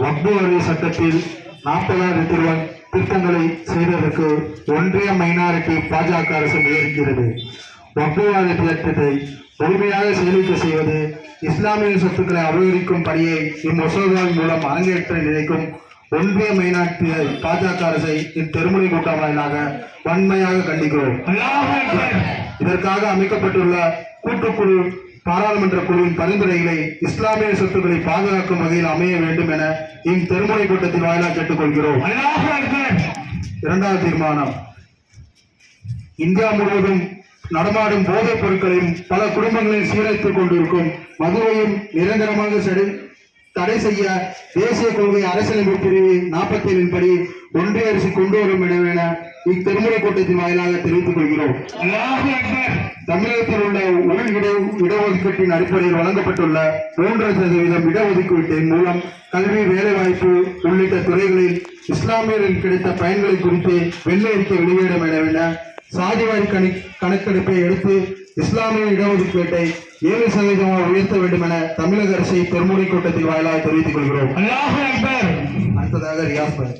வக்பு வரி சட்டத்தில் 40,000 திருத்தங்களை செய்வதற்கு ஒன்றிய மைனாரிட்டி பாஜக அரசு முயற்சிக்கிறது. வக்பு வாரிய திட்டத்தை முழுமையாக செயலிழக்க செய்வது, இஸ்லாமிய சொத்துக்களை அபகரிக்கும் பணியை இம்மசோதாவின் மூலம் அரங்கேற்ற நினைக்கும் ஒன்றிய மைனாரிட்டி பாஜக அரசை இத்தெருமுறை கூட்டம் வாயிலாக வன்மையாக கண்டிக்கிறோம். இதற்காக அமைக்கப்பட்டுள்ள கூட்டுக்குழு பாராளுமன்ற குழுவின் பரிந்துரைகளை இஸ்லாமிய சொத்துக்களை பாதுகாக்கும் வகையில் அமைய வேண்டும் என இத்தெருமுறை கூட்டத்தின் வாயிலாக கேட்டுக்கொள்கிறோம். இரண்டாவது தீர்மானம், இந்தியா முழுவதும் நடமாடும் போதைப் பொருட்களையும் பல குடும்பங்களையும் சீரழித்துக் கொண்டிருக்கும் மதுவையும் நிரந்தரமாக தடை செய்ய தேசிய கொள்கை அரசியலமைப்பு பிரிவு 47 படி ஒன்றிய அரசு கொண்டு வரும் என இத்தெருமுறை கூட்டத்தின் வாயிலாக தெரிவித்துக் கொள்கிறோம். தமிழகத்தில் உள்ள உள் இடஒதுக்கீட்டின் அடிப்படையில் வழங்கப்பட்டுள்ள 3% இடஒதுக்கீட்டின் மூலம் கல்வி, வேலைவாய்ப்பு உள்ளிட்ட துறைகளில் இஸ்லாமியர்கள் கிடைத்த பயன்களை குறித்து வெள்ளை அறிக்கை வெளியிட வேண்டும் என சாதிவாரி கணக்கெடுப்பை எடுத்து இஸ்லாமிய இடஒதுக்கீட்டை 7% உயர்த்த வேண்டும் என தமிழக அரசை பெருமுறை கூட்டத்தில் வாயிலாக தெரிவித்துக் கொள்கிறோம். அடுத்ததாக ரியாஸ் பாய்.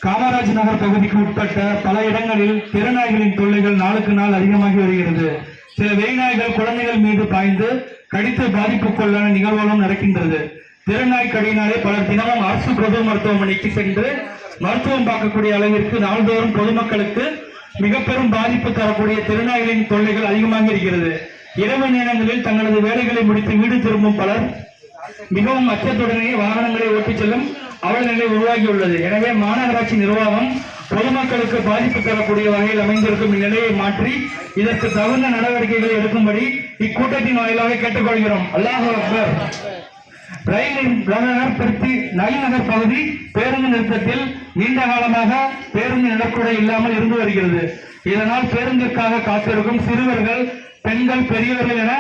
காமராஜ் நகர் பகுதிக்கு உட்பட்ட பல இடங்களில் தெருநாய்களின் தொல்லைகள் நாளுக்கு நாள் அதிகமாகி வருகிறது. சில வெறிநாய்கள் குழந்தைகள் மீது பாய்ந்து கடித்து பாதிப்புக்குள்ளான நிகழ்வுகளும் நடக்கின்றது. தெருநாய் கடியினாலே பலர் தினமும் அரசு பொது மருத்துவமனைக்கு சென்று மருத்துவம் பார்க்கக்கூடிய அளவிற்கு நாள்தோறும் பொதுமக்களுக்கு மிக பெரும் பாதிப்பு தரக்கூடிய தெருநாய்களின் தொல்லைகள் அதிகமாக இருக்கிறது. இரவு நேரங்களில் தங்களது வேலைகளை முடித்து வீடு திரும்பும் பலர் மிகவும் அச்சத்துடனே வாகனங்களை ஓட்டிச் செல்லும் அவல நிலை உருவாகியுள்ளது. எனவே மாநகராட்சி நிர்வாகம் பொதுமக்களுக்கு பாதிப்பு தரக்கூடிய வகையில் அமைந்திருக்கும் இந்நிலையை மாற்றி இதற்கு தகுந்த நடவடிக்கைகளை எடுக்கும்படி இக்கூட்டத்தின் வாயிலாக கேட்டுக்கொள்கிறோம். அல்லாஹ் அக்பர். நயில் நகர் பகுதி பேருந்து நிறுத்தத்தில் நீண்ட காலமாக பேருந்து நிலக்கூட இல்லாமல் இருந்து வருகிறது. இதனால் பேருந்துக்காக காத்திருக்கும் சிறுவர்கள், பெண்கள், பெரியவர்கள் என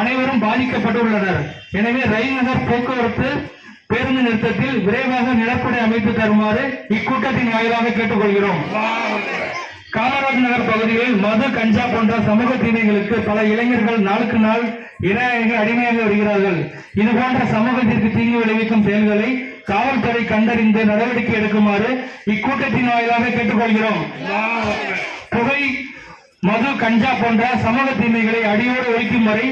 அனைவரும் பாதிக்கப்பட்டுள்ளனர். எனவே ரயில் நகர் போக்குவரத்து பேருந்து நிறுத்தத்தில் விரைவாக நிலப்படை அமைத்து தருமாறு இக்கூட்டத்தின் வாயிலாக கேட்டுக்கொள்கிறோம். காமராஜ் நகர் பகுதிகளில் மது, கஞ்சா போன்ற சமூக தீமைகளுக்கு பல இளைஞர்கள் நாளுக்கு நாள் இணையாக அடிமையாக வருகிறார்கள். இது போன்ற சமூகத்திற்கு தீங்கு விளைவிக்கும் செயல்களை காவல்துறை கண்டறிந்து நடவடிக்கை எடுக்குமாறு இக்கூட்டத்தின் வாயிலாக கேட்டுக்கொள்கிறோம். புகை, மது, கஞ்சா போன்ற சமூக தீமைகளை அடியோடு ஒழிக்கும் வரை